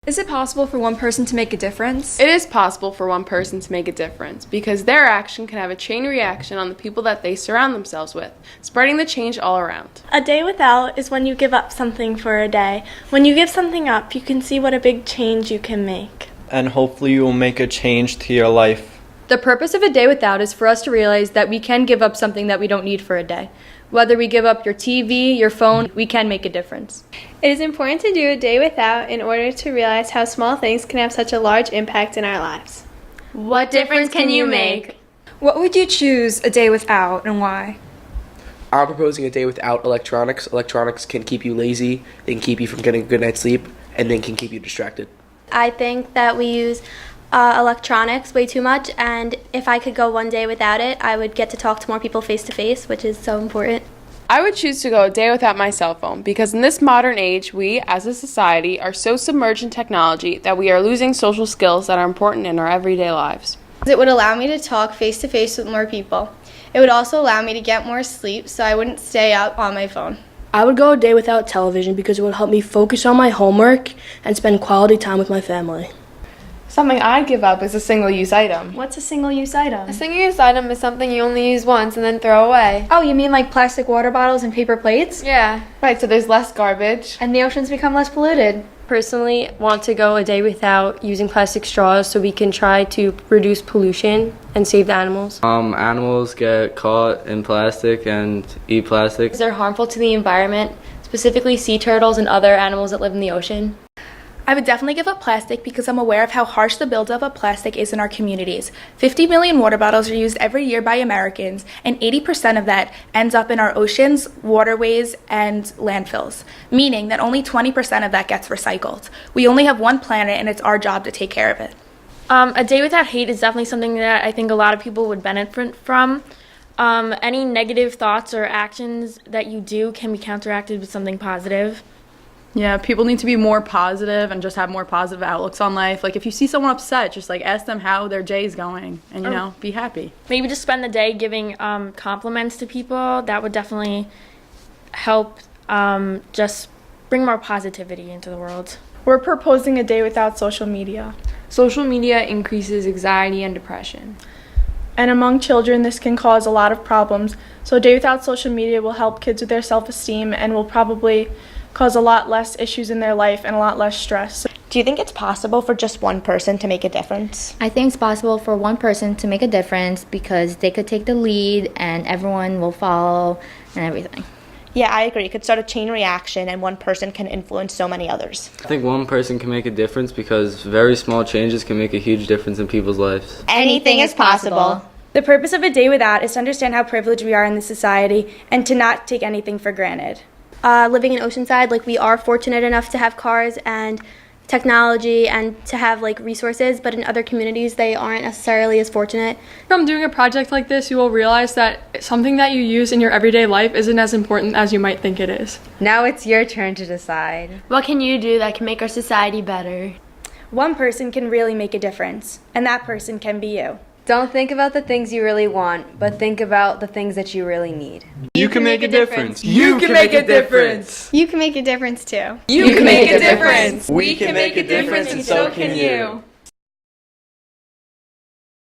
Is it possible for one person to make a difference? It is possible for one person to make a difference because their action can have a chain reaction on the people that they surround themselves with, spreading the change all around. A day without is when you give up something for a day. When you give something up, you can see what a big change you can make. And hopefully you will make a change to your life. The purpose of a day without is for us to realize that we can give up something that we don't need for a day. Whether we give up your TV, your phone, we can make a difference. It is important to do a day without in order to realize how small things can have such a large impact in our lives. What difference can you make? What would you choose a day without and why? I'm proposing a day without electronics. Electronics can keep you lazy, they can keep you from getting a good night's sleep, and they can keep you distracted. I think that we use electronics way too much, and if I could go one day without it, I would get to talk to more people face to face, which is so important. I would choose to go a day without my cell phone because in this modern age, we as a society are so submerged in technology that we are losing social skills that are important in our everyday lives. It would allow me to talk face to face with more people. It would also allow me to get more sleep so I wouldn't stay up on my phone. I would go a day without television because it would help me focus on my homework and spend quality time with my family. Something I'd give up is a single-use item. What's a single-use item? A single-use item is something you only use once and then throw away. Oh, you mean like plastic water bottles and paper plates? Yeah. Right, so there's less garbage. And the oceans become less polluted. Personally, want to go a day without using plastic straws so we can try to reduce pollution and save the animals. Animals get caught in plastic and eat plastic. They're harmful to the environment, specifically sea turtles and other animals that live in the ocean. I would definitely give up plastic because I'm aware of how harsh the buildup of plastic is in our communities. 50 million water bottles are used every year by Americans, and 80% of that ends up in our oceans, waterways, and landfills, meaning that only 20% of that gets recycled. We only have one planet, and it's our job to take care of it. A day without hate is definitely something that I think a lot of people would benefit from. Any negative thoughts or actions that you do can be counteracted with something positive. Yeah, people need to be more positive and just have more positive outlooks on life. Like if you see someone upset, just like ask them how their day is going and, be happy. Maybe just spend the day giving compliments to people. That would definitely help just bring more positivity into the world. We're proposing a day without social media. Social media increases anxiety and depression. And among children, this can cause a lot of problems. So a day without social media will help kids with their self-esteem and will probably cause a lot less issues in their life and a lot less stress. Do you think it's possible for just one person to make a difference? I think it's possible for one person to make a difference because they could take the lead and everyone will follow and everything. Yeah, I agree. It could start a chain reaction and one person can influence so many others. I think one person can make a difference because very small changes can make a huge difference in people's lives. Anything is possible. The purpose of a day without is to understand how privileged we are in this society and to not take anything for granted. Living in Oceanside, we are fortunate enough to have cars and technology and to have resources, but in other communities they aren't necessarily as fortunate. From doing a project like this, you will realize that something that you use in your everyday life isn't as important as you might think it is. Now it's your turn to decide. What can you do that can make our society better? One person can really make a difference, and that person can be you. Don't think about the things you really want, but think about the things that you really need. You can make a difference. You can make a difference. You can make a difference too. You can make a difference. We can make a difference and so can you.